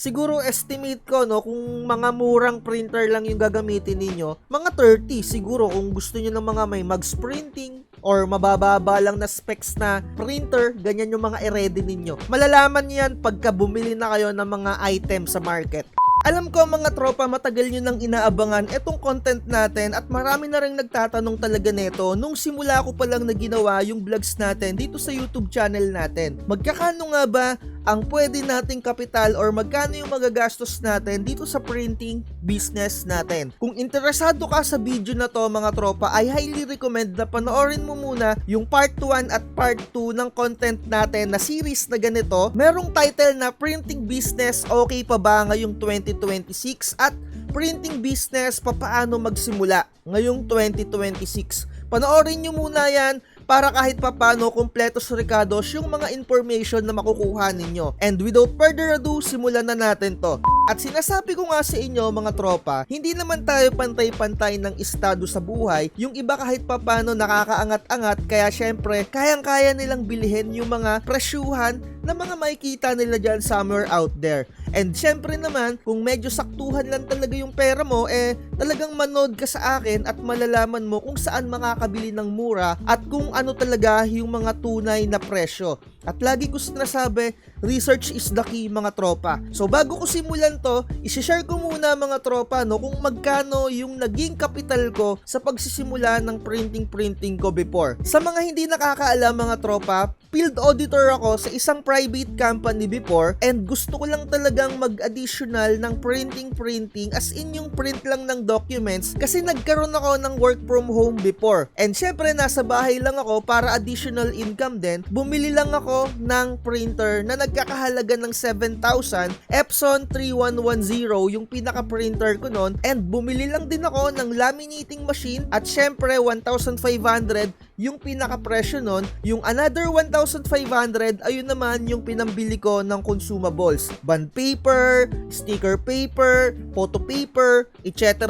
siguro estimate ko no, kung mga murang printer lang yung gagamitin ninyo, mga 30 siguro kung gusto niyo ng mga may mags printing or mabababa lang na specs na printer, ganyan yung mga i-ready ninyo. Malalaman niyo yan pagka bumili na kayo ng mga item sa market. Alam ko mga tropa, matagal nyo nang inaabangan etong content natin at marami na rin nagtatanong talaga neto nung simula ko pa lang na ginawa yung vlogs natin dito sa YouTube channel natin. Magkakano nga ba ang pwede nating kapital or magkano yung magagastos natin dito sa printing business natin? Kung interesado ka sa video na to mga tropa, I highly recommend na panoorin mo muna yung part 1 at part 2 ng content natin na series na ganito. Merong title na Printing Business Okay Pa Ba Ngayong 2026 at Printing Business Papaano Magsimula ngayong 2026. Panoorin nyo muna yan para kahit papano kompletos recados yung mga information na makukuha ninyo. And without further ado, simulan na natin to. At sinasabi ko nga sa inyo mga tropa, hindi naman tayo pantay-pantay ng estado sa buhay. Yung iba kahit papano nakakaangat-angat, kaya syempre kayang-kaya nilang bilhin yung mga presyuhan na mga makikita nila dyan somewhere out there. And syempre naman, kung medyo saktuhan lang talaga yung pera mo, talagang manood ka sa akin at malalaman mo kung saan makakabili ng mura at kung ano talaga yung mga tunay na presyo. At lagi ko sinasabi, research is the key mga tropa. So bago ko simulan to, isi-share ko muna mga tropa no, kung magkano yung naging kapital ko sa pagsisimula ng printing ko before. Sa mga hindi nakakaalam mga tropa, field auditor ako sa isang private company before and gusto ko lang talagang mag-additional ng printing as in yung print lang ng documents kasi nagkaroon ako ng work from home before. And syempre nasa bahay lang ako para additional income din, bumili lang ako ng printer na nagkakahalaga ng 7,000, Epson 3110 yung pinaka-printer ko noon, and bumili lang din ako ng laminating machine at syempre 1,500 yung pinaka-presyo noon. Yung another 1,500 ayun naman yung pinambili ko ng consumables, bond paper, sticker paper, photo paper, etc.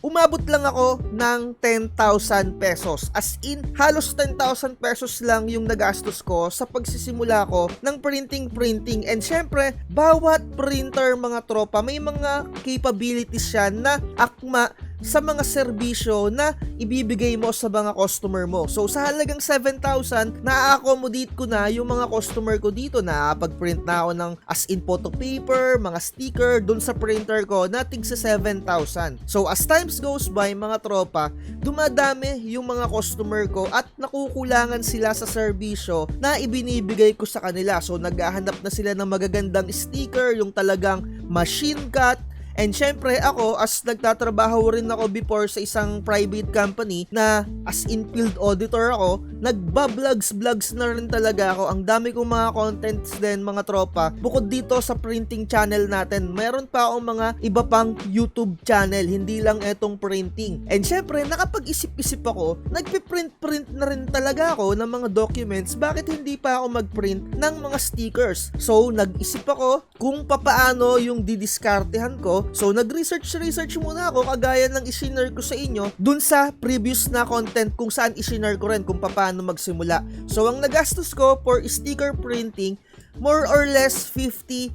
Umabot lang ako ng 10,000 pesos. As in, halos 10,000 pesos lang yung nagastos ko sa pagsisimula ko ng printing. And syempre, bawat printer mga tropa, may mga capabilities siya na akma sa mga serbisyo na ibibigay mo sa mga customer mo. So sa halagang 7,000, na-accommodate ko na yung mga customer ko dito. Nakapag-print na ako ng as in photo paper, mga sticker dun sa printer ko na tig sa 7,000. So as times goes by mga tropa, dumadami yung mga customer ko at nakukulangan sila sa serbisyo na ibinibigay ko sa kanila. So naghahanap na sila ng magagandang sticker, yung talagang machine cut. And syempre ako, as nagtatrabaho rin ako before sa isang private company na as in field auditor ako, nagba-vlogs na rin talaga ako. Ang dami kong mga contents din mga tropa. Bukod dito sa printing channel natin, mayroon pa akong mga iba pang YouTube channel, hindi lang etong printing. And syempre, nakapag-isip-isip ako, nagpiprint na rin talaga ako ng mga documents. Bakit hindi pa ako mag-print ng mga stickers? So, nag-isip ako kung papaano yung didiskartehan ko. So nag-research muna ako kagaya ng isinare ko sa inyo dun sa previous na content kung saan isinare ko rin kung paano magsimula. So ang nagastos ko for sticker printing, more or less 50,000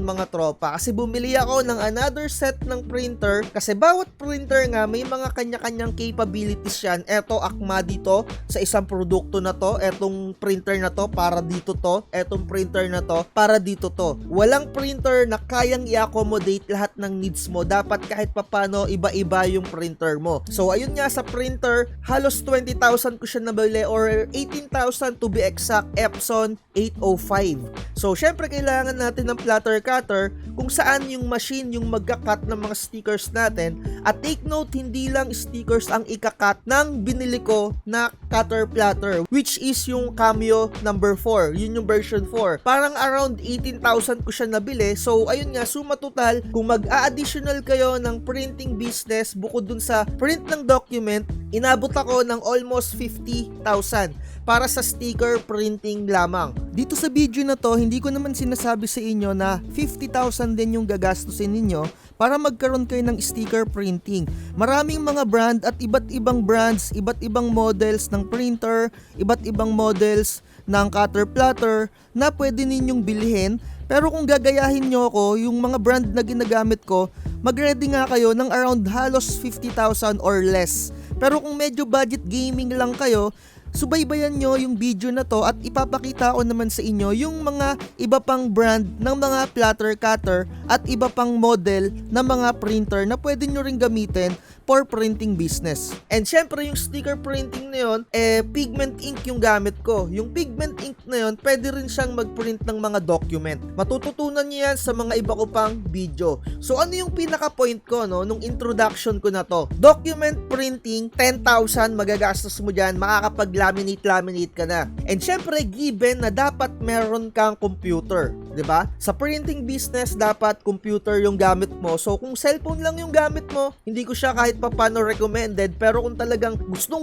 mga tropa. Kasi bumili ako ng another set ng printer kasi bawat printer nga may mga kanya-kanyang capabilities yan. Eto akma dito sa isang produkto na to, etong printer na to para dito to, etong printer na to para dito to. Walang printer na kayang i-accommodate lahat ng needs mo. Dapat kahit papano iba-iba yung printer mo. So ayun nga sa printer, halos 20,000 ko siya nabili or 18,000 to be exact, Epson 805. So, syempre kailangan natin ng platter cutter kung saan yung machine yung magka-cut ng mga stickers natin. At take note, hindi lang stickers ang ika-cut ng binili ko na cutter platter, which is yung Cameo number 4. Yun yung version 4. Parang around 18,000 ko siya nabili. So, ayun nga, suma total, kung mag-a-additional kayo ng printing business bukod dun sa print ng document, inabot ako ng almost 50,000 para sa sticker printing lamang. Dito sa video na to, hindi ko naman sinasabi sa inyo na 50,000 din yung gagastusin ninyo para magkaroon kayo ng sticker printing. Maraming mga brand at iba't ibang brands, iba't ibang models ng printer, iba't ibang models ng cutter platter na pwede ninyong bilhin. Pero kung gagayahin nyo ako, yung mga brand na ginagamit ko, mag-ready nga kayo ng around halos 50,000 or less. Pero kung medyo budget gaming lang kayo, subaybayan nyo yung video na to at ipapakita ko naman sa inyo yung mga iba pang brand ng mga platter cutter at iba pang model ng mga printer na pwede nyo rin gamitin for printing business. And syempre yung sticker printing na yun, pigment ink yung gamit ko. Yung pigment ink na yun, pwede rin siyang mag-print ng mga document. Matututunan niyo yan sa mga iba ko pang video. So ano yung pinaka-point ko nung introduction ko na to? Document printing, 10,000 magagastos mo dyan, makakapag-laminate ka na. And syempre, given na dapat meron kang computer, 'di ba? Sa printing business, dapat computer yung gamit mo. So kung cellphone lang yung gamit mo, hindi ko siya kahit papano recommended, pero kung talagang gusto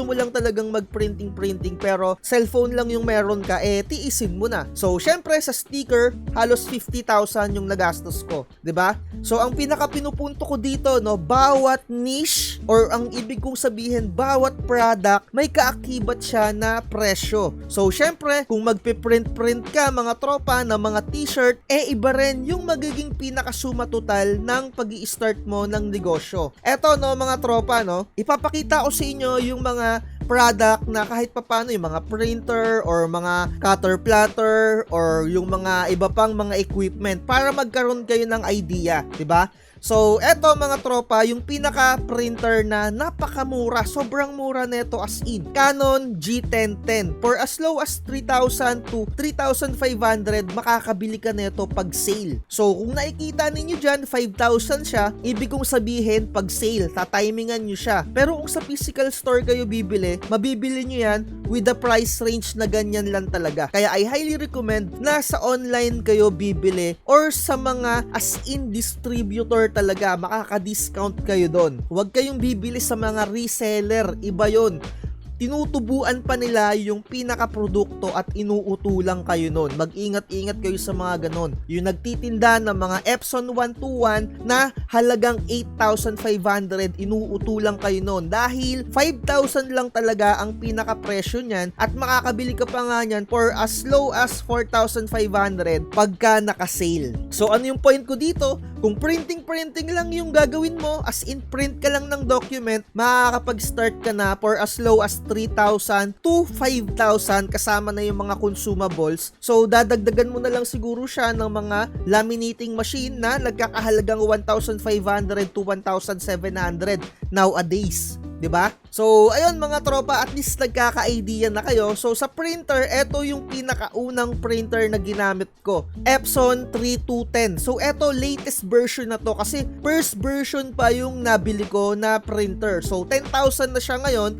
mo lang talagang mag-printing pero cellphone lang yung meron ka, tiisin mo na. So syempre sa sticker, halos 50,000 yung nagastos ko, 'di ba? So ang pinaka pinupunto ko dito, bawat niche or ang ibig kong sabihin, bawat product may kaakibat siya na presyo. So syempre, kung magpiprint ka mga tropa ng mga t-shirt, iba rin yung magiging pinakasuma total ng pag-i-start mo ng negosyo. Eto mga tropa, ipapakita ko sa inyo yung mga product na kahit papano, yung mga printer or mga cutter platter or yung mga iba pang mga equipment para magkaroon kayo ng idea, 'di ba? So, eto mga tropa, yung pinaka-printer na napakamura, sobrang mura neto as in. Canon G1010. For as low as 3,000 to 3,500, makakabili ka neto pag sale. So, kung nakikita ninyo dyan, 5,000 siya, ibig kong sabihin, pag sale, tatimingan nyo siya. Pero kung sa physical store kayo bibili, mabibili nyo yan with the price range na ganyan lang talaga. Kaya I highly recommend na sa online kayo bibili or sa mga as in distributor talaga, makaka-discount kayo doon. Huwag kayong bibili sa mga reseller, iba yon. Tinutubuan pa nila yung pinaka-produkto at inuutulang kayo nun. Mag-ingat-ingat kayo sa mga ganon. Yung nagtitinda ng mga Epson 121 na halagang 8,500, inuutulang kayo nun. Dahil 5,000 lang talaga ang pinaka-presyo niyan at makakabili ka pa nga niyan for as low as 4,500 pagka naka-sale. So ano yung point ko dito? Kung printing lang yung gagawin mo, as in print ka lang ng document, makakapag-start ka na for as low as 3,000 to 5,000 kasama na yung mga consumables. So dadagdagan mo na lang siguro siya ng mga laminating machine na nagkakahalagang 1,500 to 1,700 nowadays. 'Di ba? So, ayun mga tropa, at least nagkaka-idea na kayo. So, sa printer, eto yung pinakaunang printer na ginamit ko. Epson 3210. So, eto latest version na to kasi first version pa yung nabili ko na printer. So, 10,000 na siya ngayon.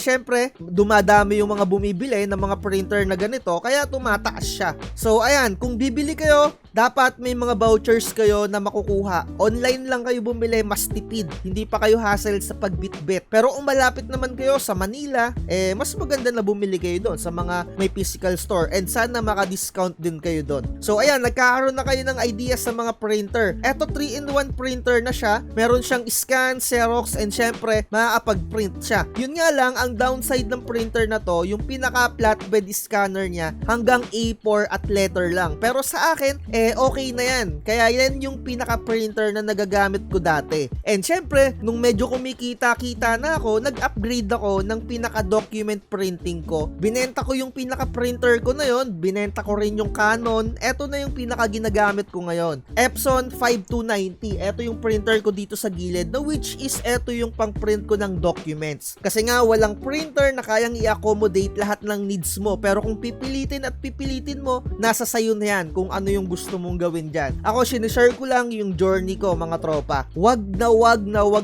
Syempre, dumadami yung mga bumibili ng mga printer na ganito, kaya tumataas siya. So, ayan, kung bibili kayo, dapat may mga vouchers kayo na makukuha. Online lang kayo bumili, mas tipid. Hindi pa kayo hassle sa pagbitbit. Pero kung malapit naman kayo sa Manila, mas maganda na bumili kayo doon sa mga may physical store. And sana maka-discount din kayo doon. So ayan, nagkakaroon na kayo ng idea sa mga printer. Eto 3-in-1 printer na siya. Meron siyang scan, Xerox, and syempre, makakapag-print siya. Yun nga lang, ang downside ng printer na to, yung pinaka-flatbed scanner niya, hanggang A4 at letter lang. Pero sa akin, okay na yan. Kaya yan yung pinaka-printer na nagagamit ko dati. And syempre, nung medyo kumikita-kita na ako, nag-upgrade ako ng pinaka-document printing ko. Binenta ko yung pinaka-printer ko na yon, binenta ko rin yung Canon. Eto na yung pinaka-ginagamit ko ngayon. Epson 5290. Eto yung printer ko dito sa gilid, na which is eto yung pang-print ko ng documents. Kasi nga, walang printer na kayang i-accommodate lahat ng needs mo. Pero kung pipilitin mo, nasa sayo na yan kung ano yung gusto mong gawin dyan. Ako, sinishare ko lang yung journey ko, mga tropa. Wag na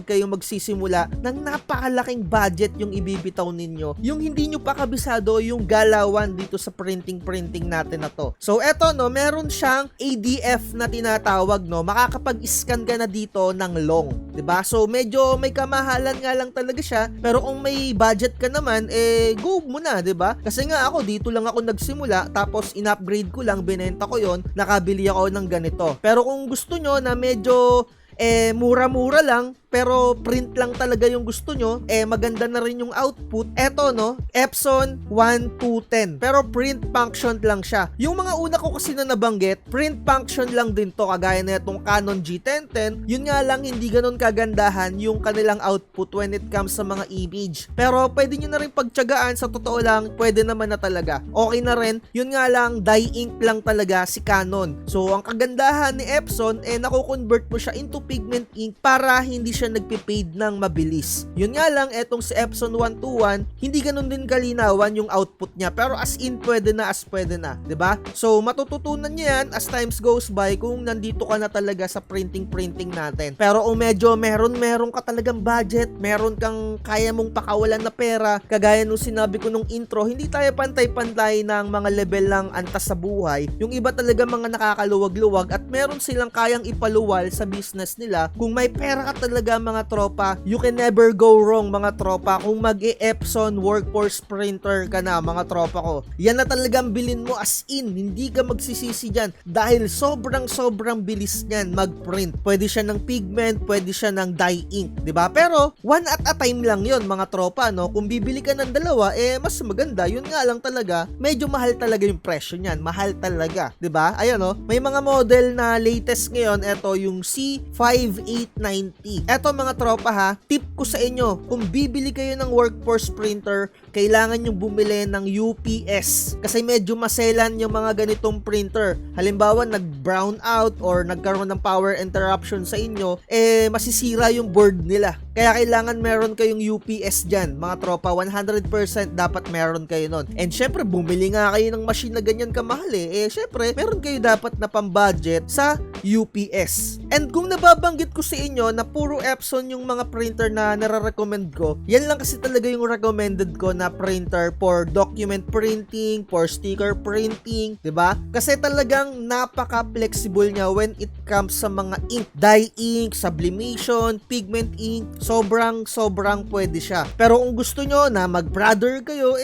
kayong magsisimula ng napakalaking budget yung ibibitaw ninyo. Yung hindi nyo pa kabisado yung galawan dito sa printing natin na to. So, eto, meron siyang ADF na tinatawag, makakapag-scan ka na dito ng long. 'Di ba? So, medyo may kamahalan nga lang talaga siya, pero kung may budget ka naman, go mo na, 'di ba? Kasi nga ako, dito lang ako nagsimula, tapos in-upgrade ko lang, binenta ko yon, nakabili ako ng ganito. Pero kung gusto nyo na medyo mura-mura lang, pero print lang talaga yung gusto nyo, maganda na rin yung output. Eto no, Epson 1210. Pero print function lang siya. Yung mga una ko kasi na nabanggit, print function lang din to, kagaya na itong Canon G1010. Yun nga lang, hindi ganun kagandahan yung kanilang output when it comes sa mga image. Pero pwede nyo na rin pagtyagaan, sa totoo lang, pwede naman na talaga. Okay na rin, yun nga lang, dye ink lang talaga si Canon. So, ang kagandahan ni Epson, naku-convert mo siya into pigment ink para hindi siya nagpipade ng mabilis. Yun nga lang, etong si Epson 121, hindi ganun din kalinawan yung output niya. Pero as in, pwede na, 'di ba? So, matututunan niyo yan as times goes by kung nandito ka na talaga sa printing natin. Pero kung medyo meron ka talagang budget, meron kang kaya mong pakawalan na pera, kagaya nung sinabi ko nung intro, hindi tayo pantay-pantay ng mga level ng antas sa buhay. Yung iba talaga mga nakakaluwag-luwag at meron silang kayang ipaluwal sa business nila. Kung may pera ka talaga mga tropa, you can never go wrong mga tropa kung mag-e-Epson workforce printer ka na mga tropa ko. Yan na talagang bilin mo, as in, hindi ka magsisisi dyan dahil sobrang bilis niyan mag-print. Pwede siya ng pigment, pwede siya ng dye ink, 'di ba? Pero one at a time lang 'yon mga tropa, no? Kung bibili ka ng dalawa, mas maganda. Yun nga lang talaga, medyo mahal talaga yung presyo niyan. Mahal talaga, 'di ba? Ayan no, may mga model na latest ngayon, ito yung C5890. Eto mga tropa ha, tip ko sa inyo, kung bibili kayo ng workforce printer, kailangan nyo bumili ng UPS kasi medyo maselan yung mga ganitong printer. Halimbawa, nag-brown out or nagkaroon ng power interruption sa inyo, masisira yung board nila. Kaya kailangan meron kayong UPS dyan, mga tropa. 100% dapat meron kayo nun. And syempre, bumili nga kayo ng machine na ganyan kamahal syempre, meron kayo dapat na pambudget sa UPS. And kung nababanggit ko sa inyo na puro Epson yung mga printer na nare-recommend ko, yan lang kasi talaga yung recommended ko na printer for document printing, for sticker printing, 'di ba? Kasi talagang napaka-flexible niya when it comes sa mga ink, dye ink, sublimation, pigment ink, sobrang pwede siya. Pero kung gusto nyo na mag-brother kayo,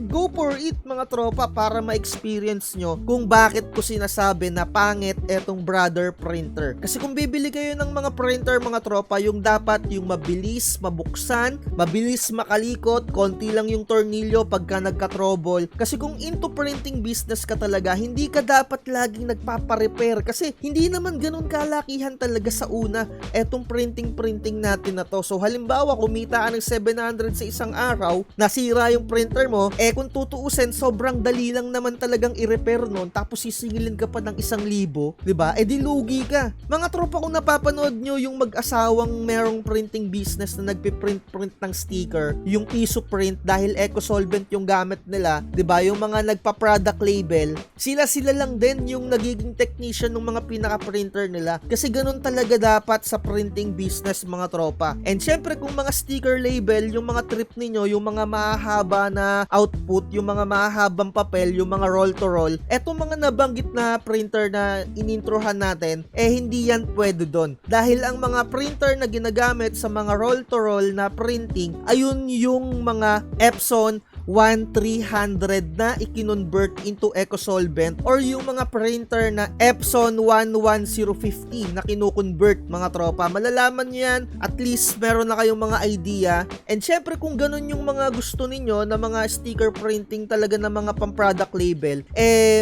go for it mga tropa para ma-experience nyo kung bakit ko sinasabi na pangit etong brother printer. Kasi kung bibili kayo ng mga printer mga tropa, yung dapat yung mabilis mabuksan, mabilis makalikot, konti lang yung tornilyo pagka nagka-trouble. Kasi kung into printing business ka talaga, hindi ka dapat laging nagpapa-repair kasi hindi naman ganun kalakihan talaga sa una etong printing natin na to. So halimbawa, kumita ka ng 700 sa isang araw, nasira yung printer mo, kung tutuusin, sobrang dali lang naman talagang i-repair nun, tapos sisingilin ka pa ng 1,000, diba? Di lugi ka. Mga tropa, kung napapanood nyo yung mag-asawang merong printing business na nagpiprint ng sticker, yung piso print dahil eco-solvent yung gamit nila, 'di ba? Yung mga nagpa-product label, sila lang din yung nagiging technician ng mga pinaka-printer nila. Kasi ganun talaga dapat sa printing business mga tropa. And syempre kung mga sticker label, yung mga trip ninyo, yung mga mahahaba na output, yung mga mahahabang papel, yung mga roll to roll, etong mga nabanggit na printer na inintrohan natin, hindi yan pwede doon. Dahil ang mga printer na ginagamit sa mga roll to roll na printing, ayun yung mga Epson 1300 na i-convert into eco-solvent, or yung mga printer na Epson 11050 na kino-convert mga tropa. Malalaman nyo yan, at least meron na kayong mga idea. And syempre kung ganun yung mga gusto ninyo na mga sticker printing talaga na mga pang-product label,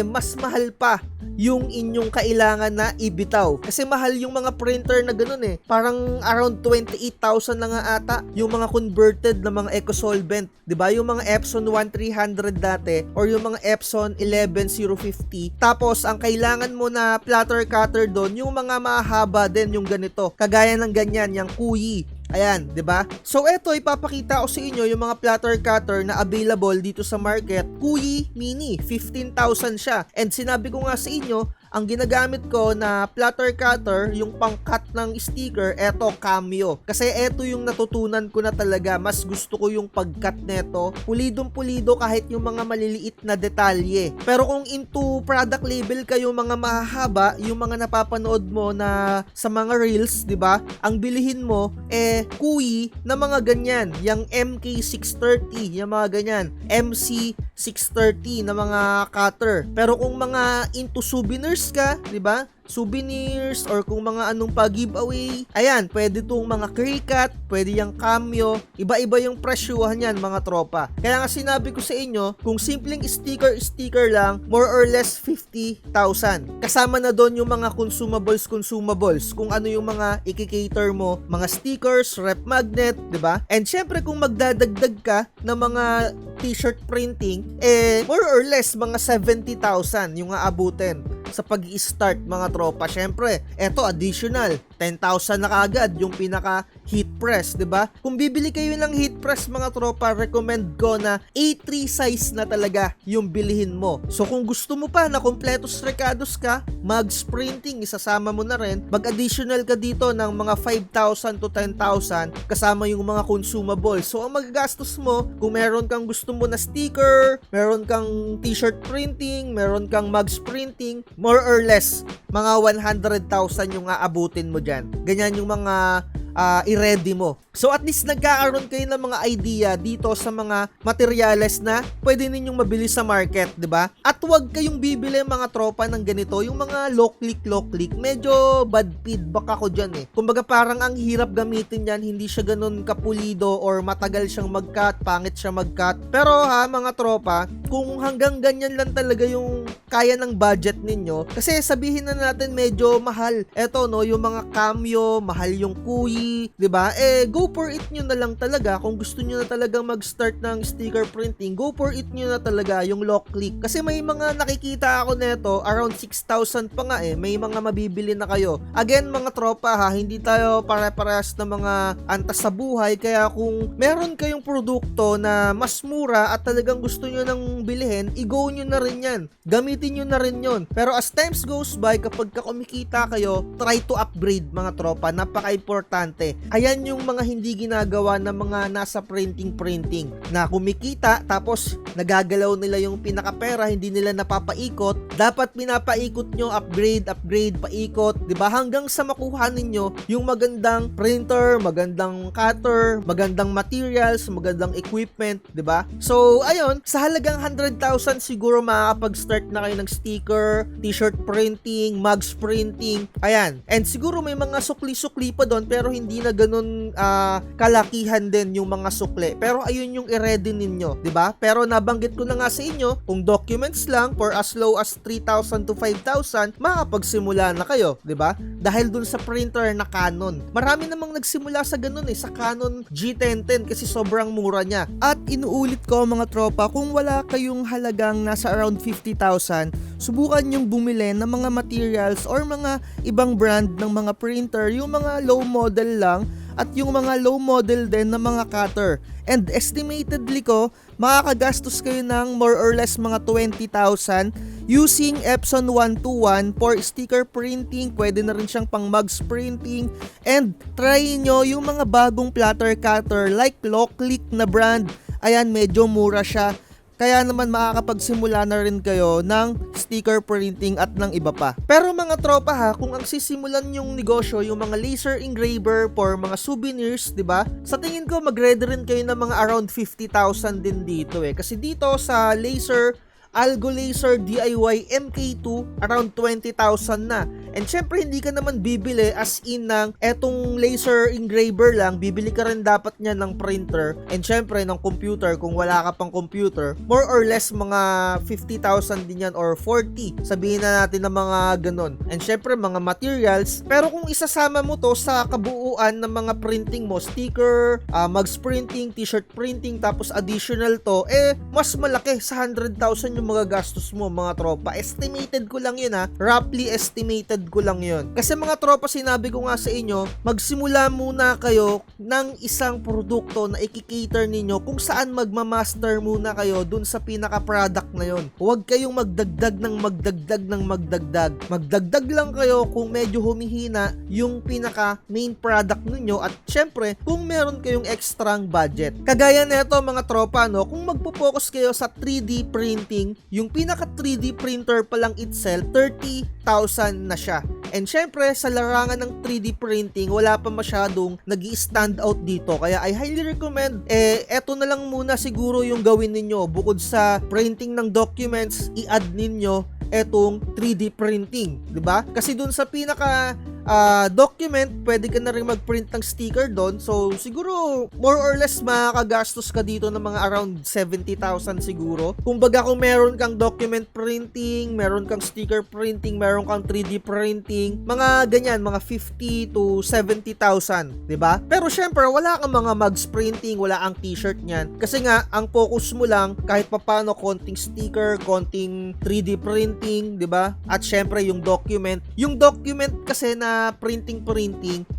mas mahal pa yung inyong kailangan na ibitaw. Kasi mahal yung mga printer na ganun Parang around 28,000 na nga ata yung mga converted na mga eco-solvent. 'Di ba? Yung mga Epson 1300 dati or yung mga Epson 11050. Tapos ang kailangan mo na platter cutter doon, yung mga mahaba din yung ganito. Kagaya ng ganyan, yung Kuyi. Ayan, 'di ba? So eto, ipapakita ko sa inyo yung mga platter cutter na available dito sa market. Kuyi Mini, 15,000 siya. And sinabi ko nga sa inyo, ang ginagamit ko na platter cutter, yung pang-cut ng sticker, eto Cameo. Kasi eto yung natutunan ko na talaga, mas gusto ko yung pag-cut neto. Pulidong-pulido kahit yung mga maliliit na detalye. Pero kung into product label kayo, mga mahahaba, yung mga napapanood mo na sa mga reels, 'di ba? Ang bilihin mo Kuyi na mga ganyan, yung MK630, yung mga ganyan, MC630 na mga cutter. Pero kung mga into souvenirs stickers ka, di ba? Souvenirs or kung mga anong pa-giveaway. Ayan, pwede tong mga Cricut, pwede yung Cameo. Iba-iba yung presyuhan yan mga tropa. Kaya nga sinabi ko sa inyo, kung simpleng sticker lang, more or less 50,000. Kasama na doon yung mga consumables, kung ano yung mga i-cater mo, mga stickers, rep magnet, 'di ba? And syempre kung magdadagdag ka ng mga t-shirt printing, more or less mga 70,000 yung aabutin sa pag-i-start mga tropa. Syempre, eto additional 10,000 na kaagad yung pinaka heat press, 'di ba? Kung bibili kayo ng heat press mga tropa, recommend ko na A3 size na talaga yung bilihin mo. So kung gusto mo pa na kompletos recados ka, mag-sprinting isasama mo na rin. Mag-additional ka dito ng mga 5,000 to 10,000 kasama yung mga consumables. So ang magagastos mo, kung meron kang gusto mo na sticker, meron kang t-shirt printing, meron kang mag-sprinting, more or less mga 100,000 yung aabutin mo dyan. Ganyan yung mga i-ready mo. So at least nagkakaroon kayo ng mga idea dito sa mga materyales na pwede ninyong mabili sa market, 'di ba? At huwag kayong bibili mga tropa ng ganito, yung mga low click, medyo bad feedback ako diyan eh. Kumbaga parang ang hirap gamitin yan, hindi siya ganun kapulido or matagal siyang mag-cut, pangit siya mag-cut. Pero mga tropa, kung hanggang ganyan lang talaga yung kaya ng budget ninyo, kasi sabihin na natin medyo mahal. Eto no, yung mga Cameo, mahal yung Kui, 'di ba? Go for it nyo na lang talaga. Kung gusto nyo na talagang mag-start ng sticker printing, go for it nyo na talaga yung lock click. Kasi may mga nakikita ako neto, around 6,000 pa nga may mga mabibili na kayo. Again mga tropa hindi tayo pare-parehas na mga antas sa buhay, kaya kung meron kayong produkto na mas mura at talagang gusto nyo nang bilhin, i-go nyo na rin yan. Gamitin nyo na rin yon. Pero as times goes by, kapag kumikita kayo, try to upgrade mga tropa. Napaka-importante. Ayan yung mga hindi ginagawa ng mga nasa printing na kumikita tapos nagagalaw nila yung pinakapera, hindi nila napapaikot. Dapat pinapaikot nyo, upgrade, paikot, 'di ba? Hanggang sa makuha ninyo yung magandang printer, magandang cutter, magandang materials, magandang equipment, 'di ba? So, ayun, sa halagang 100,000 siguro makakapag-start na kayo ng sticker, t-shirt printing, mugs printing. Ayan. And siguro may mga sukli-sukli pa doon pero hindi na ganun kalakihan din yung mga sukli. Pero ayun yung i-ready ninyo, 'di ba? Pero nabanggit ko na nga sa inyo, kung documents lang for as low as 3,000 to 5,000, makakapagsimula na kayo, 'di ba? Dahil dun sa printer na Canon. Marami namang nagsimula sa ganun sa Canon G1010 kasi sobrang mura niya. At inuulit ko mga tropa, kung wala kayong halagang nasa around 50,000, subukan yung bumili ng mga materials or mga ibang brand ng mga printer, yung mga low model lang at yung mga low model din ng mga cutter. And estimatedly ko, makakagastos kayo ng more or less mga 20,000 using Epson 121 for sticker printing. Pwede na rin siyang pang mugs printing. And try nyo yung mga bagong platter cutter like Loclick na brand. Ayan, medyo mura siya. Kaya naman makakapagsimula na rin kayo ng sticker printing at ng iba pa. Pero mga tropa kung ang sisimulan yung negosyo, yung mga laser engraver for mga souvenirs, 'di ba? Sa tingin ko mag-ready rin kayo ng mga around 50,000 din dito Kasi dito sa laser Algo Laser DIY MK2, around 20,000 na. And syempre hindi ka naman bibili as in ng etong laser engraver lang, bibili ka rin dapat niya ng printer and syempre ng computer kung wala ka pang computer. More or less mga 50,000 din yan or 40. Sabihin na natin na mga ganon. And syempre mga materials. Pero kung isasama mo to sa kabuuan ng mga printing mo, sticker, mugs printing, t-shirt printing, tapos additional to, mas malaki sa 100,000 yung magagastos mo mga tropa. Estimated ko lang yun roughly estimated ko lang yun. Kasi mga tropa, sinabi ko nga sa inyo, magsimula muna kayo ng isang produkto na i-cater ninyo kung saan magmamaster muna kayo dun sa pinaka-product na yun. Huwag kayong magdagdag ng magdagdag. Magdagdag lang kayo kung medyo humihina yung pinaka-main product ninyo at syempre, kung meron kayong extrang budget. Kagaya nito mga tropa, kung magpo-focus kayo sa 3D printing, yung pinaka 3D printer pa lang itself, 30,000 na siya. And syempre, sa larangan ng 3D printing, wala pa masyadong nag-i-stand out dito. Kaya I highly recommend, eto na lang muna siguro yung gawin ninyo. Bukod sa printing ng documents, i-add ninyo etong 3D printing, 'di ba? Kasi dun sa pinaka document, pwede ka na rin mag-print ng sticker doon. So, siguro, more or less, makakagastos ka dito ng mga around 70,000 siguro. Kumbaga, kung meron kang document printing, meron kang sticker printing, meron kang 3D printing, mga ganyan, mga 50 to 70,000, 'di ba? Pero syempre, wala kang mga mugs printing, wala kang t-shirt niyan. Kasi nga, ang focus mo lang, kahit papano, konting sticker, konting 3D printing, 'di ba? At syempre, yung document kasi na printing,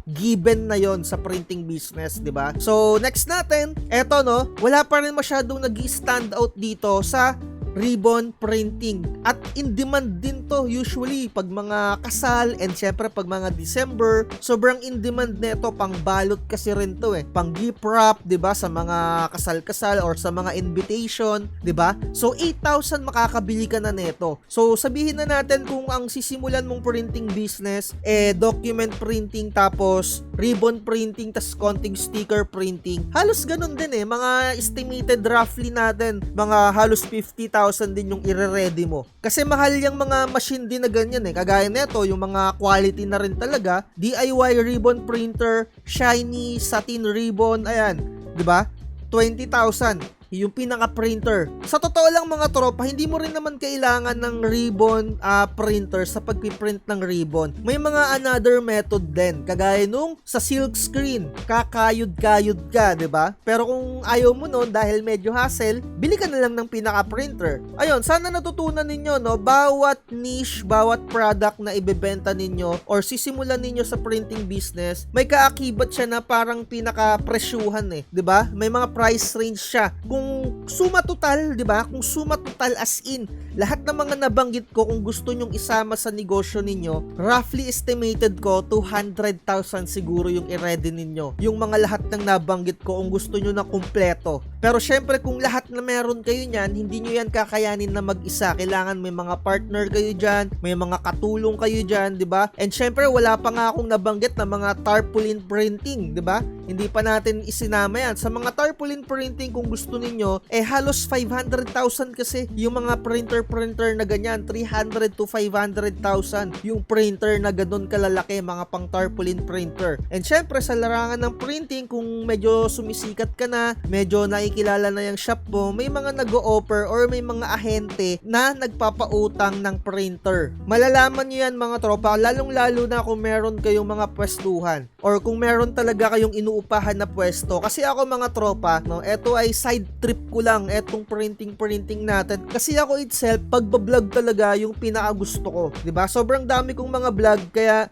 given na yon sa printing business, 'di ba? So, next natin, eto no, wala pa rin masyadong nag-stand out dito sa ribbon printing. At in demand din to usually pag mga kasal and syempre pag mga December. Sobrang in demand nito, pang balot kasi rin to pang gift wrap, 'di ba, sa mga kasal-kasal or sa mga invitation, 'di ba? So 8,000 makakabili ka na nito. So sabihin na natin kung ang sisimulan mong printing business document printing tapos ribbon printing tas konting sticker printing. Halos ganun din mga estimated roughly natin mga halos 50,000 din yung ire-ready mo. Kasi mahal yung mga machine din na ganyan Kagaya nito, yung mga quality na rin talaga. DIY ribbon printer, shiny satin ribbon, ayan, 'di ba? 20,000 yung pinaka-printer. Sa totoo lang mga tropa, hindi mo rin naman kailangan ng ribbon printer sa pagpiprint ng ribbon. May mga another method din. Kagaya nung sa silk screen, kakayod-kayod ka, 'di ba? Pero kung ayaw mo nun dahil medyo hassle, bili ka na lang ng pinaka-printer. Ayun, sana natutunan ninyo bawat niche, bawat product na ibebenta ninyo or sisimulan ninyo sa printing business, may kaakibat siya na parang pinaka-presyuhan 'di ba? May mga price range siya. Kung suma total, 'di ba? Kung suma total as in lahat ng mga nabanggit ko, kung gusto nyong isama sa negosyo ninyo, roughly estimated ko 200,000 siguro yung i-ready ninyo. Yung mga lahat ng nabanggit ko kung gusto nyo na kumpleto. Pero syempre kung lahat na meron kayo niyan, hindi nyo yan kakayanin na mag-isa. Kailangan may mga partner kayo dyan, may mga katulong kayo dyan, 'di ba? And syempre wala pa nga akong nabanggit na mga tarpaulin printing, 'di ba? Hindi pa natin isinama yan. Sa mga tarpaulin printing, kung gusto ninyo, halos 500,000 kasi yung mga printer na ganyan, 300 to 500,000 yung printer na ganun kalalaki, mga pang tarpaulin printer. And syempre sa larangan ng printing, kung medyo sumisikat ka na, medyo nakikilala na yung shop mo, may mga nag-o-offer or may mga ahente na nagpapautang ng printer. Malalaman nyo yan mga tropa, lalong-lalo na kung meron kayong mga pwestuhan or kung meron talaga kayong inuupahan na pwesto. Kasi ako mga tropa, eto ay side trip ko lang, etong printing natin. Kasi ako itself, pagbablog talaga yung pinakagusto ko, 'di ba? Sobrang dami kong mga vlog kaya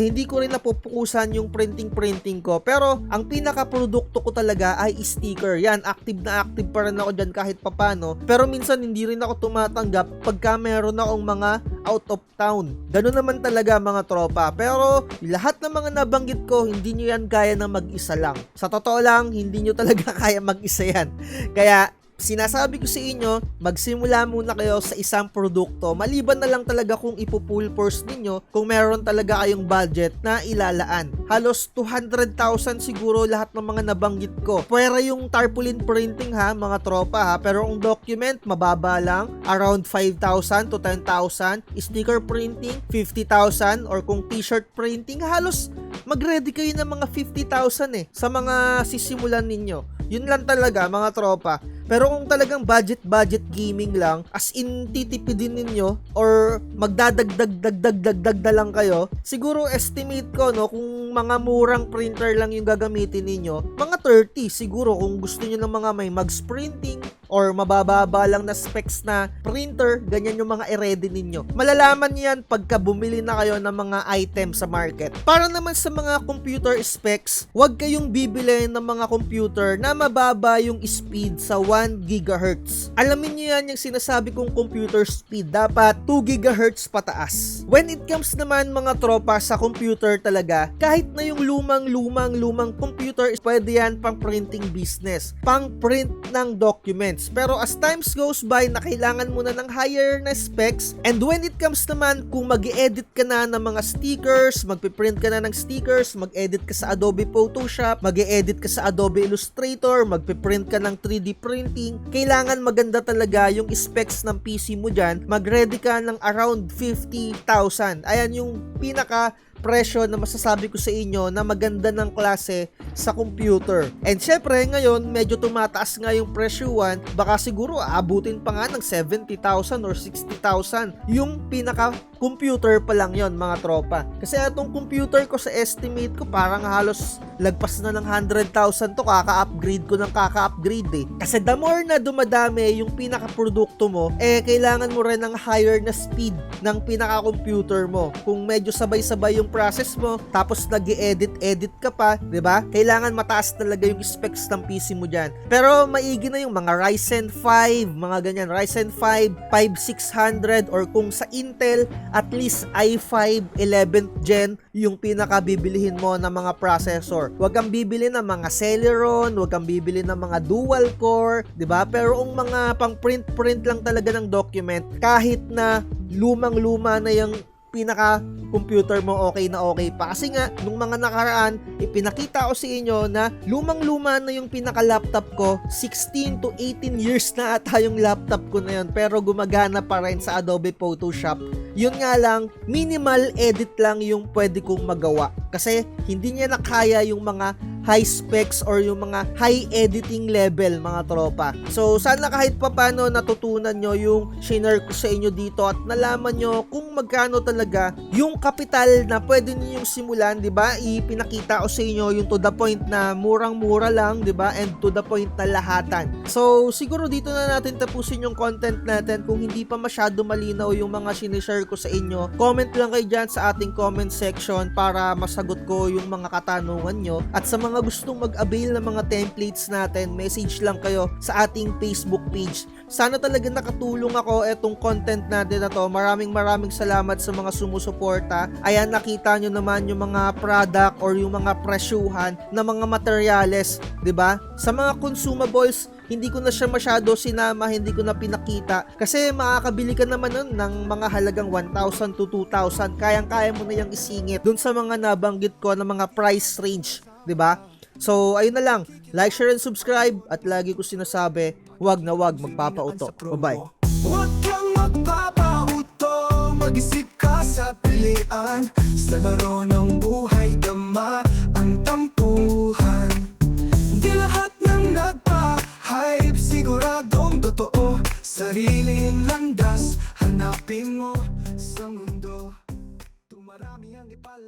hindi ko rin napupukusan yung printing ko. Pero ang pinaka-produkto ko talaga ay sticker. Yan, active na active pa rin ako diyan kahit papano. Pero minsan hindi rin ako tumatanggap pagka meron akong mga out of town. Ganun naman talaga mga tropa. Pero lahat ng mga nabanggit ko, hindi nyo yan kaya na mag-isa lang. Sa totoo lang, hindi nyo talaga kaya mag-isa yan. Kaya sinasabi ko sa inyo, magsimula muna kayo sa isang produkto. Maliban na lang talaga kung ipo-full force ninyo, kung meron talaga kayong budget na ilalaan. Halos 200,000 siguro lahat ng mga nabanggit ko. Pwera yung tarpaulin printing mga tropa pero ang document, mababa lang. Around 5,000 to 10,000. Sticker printing, 50,000. Or kung t-shirt printing, halos mag-ready kayo ng mga 50,000 sa mga sisimulan ninyo. Yun lang talaga mga tropa. Pero kung talagang budget gaming lang, as in titipidin ninyo or magdadagdag na lang kayo, siguro estimate ko kung mga murang printer lang yung gagamitin ninyo, mga 30 siguro kung gusto niyo ng mga may mugs printing or mabababa lang na specs na printer, ganyan yung mga i-ready ninyo. Malalaman niyo yan pagka bumili na kayo ng mga item sa market. Para naman sa mga computer specs, huwag kayong bibili ng mga computer na mababa yung speed sa 1 GHz. Alamin niyo yan yung sinasabi kong computer speed, dapat 2 GHz pataas. When it comes naman mga tropa sa computer talaga, kahit na yung lumang computer computer is pwede yan pang printing business, pang print ng documents. Pero as times goes by na kailangan mo na ng higher na specs, and when it comes naman kung mag-edit ka na ng mga stickers, magpiprint ka na ng stickers, mag-edit ka sa Adobe Photoshop, mag-edit ka sa Adobe Illustrator, magpiprint ka ng 3D printing, kailangan maganda talaga yung specs ng PC mo dyan. Mag-ready ka ng around 50,000. Ayan yung pinaka presyo na masasabi ko sa inyo na maganda ng klase sa computer. And syempre ngayon medyo tumataas nga yung presyuan, baka siguro aabutin pa nga ng 70,000 or 60,000 yung pinaka computer pa lang yon mga tropa. Kasi itong computer ko sa estimate ko parang halos lagpas na ng 100,000 to, kaka-upgrade ko ng kaka-upgrade eh. Kasi the more na dumadami yung pinaka-produkto mo, kailangan mo rin ng higher na speed ng pinaka-computer mo. Kung medyo sabay-sabay yung process mo, tapos nag-edit ka pa, 'di ba? Kailangan mataas talaga yung specs ng PC mo diyan. Pero maigi na yung mga Ryzen 5, mga ganyan, Ryzen 5 5600, or kung sa Intel, at least i5 11th gen yung pinakabibilihin mo na mga processor. Huwag kang bibili ng mga Celeron, huwag kang bibili ng mga dual core, 'di ba? Pero kung mga pang print lang talaga ng document, kahit na lumang-luma na yung pinaka-computer mo, okay na okay pa. Kasi nga, nung mga nakaraan, ipinakita ko sa inyo na lumang-luma na yung pinaka-laptop ko. 16 to 18 years na ata yung laptop ko na yun, pero gumagana pa rin sa Adobe Photoshop. Yun nga lang, minimal edit lang yung pwede kong magawa. Kasi hindi niya nakaya yung mga high specs or yung mga high editing level, mga tropa. So sana kahit papano natutunan nyo yung share ko sa inyo dito at nalaman nyo kung magkano talaga yung kapital na pwede niyo yung simulan, 'di ba? Ipinakita ko sa inyo yung to the point na murang-mura lang, 'di ba? And to the point na lahatan. So siguro dito na natin tapusin yung content natin. Kung hindi pa masyado malinaw yung mga sinishare ko sa inyo, comment lang kayo dyan sa ating comment section para masagot ko yung mga katanungan nyo. At sa mga gustong mag-avail ng mga templates natin, message lang kayo sa ating Facebook page. Sana talaga nakatulong ako etong content natin na to. Maraming salamat sa mga sumusuporta. Ayan, nakita nyo naman yung mga product or yung mga presyuhan na mga materyales, 'di ba? Sa mga consumables, hindi ko na siya masyado sinama, hindi ko na pinakita kasi makakabili ka naman nun ng mga halagang 1,000 to 2,000. Kayang-kaya mo na yung isingit dun sa mga nabanggit ko na mga price range, 'di ba? So, ayun na lang. Like, share, and subscribe. At lagi ko sinasabi, wag na wag magpapauto. Bye-bye. Huwag kang magpapauto, mag-isip ka sa pilian. Sa laro ng buhay, dama ang tampuhan. Di lahat ng nagpa-hype, siguradong totoo. Sariling landas, hanapin mo sa mundo. Tumarami ang ipala.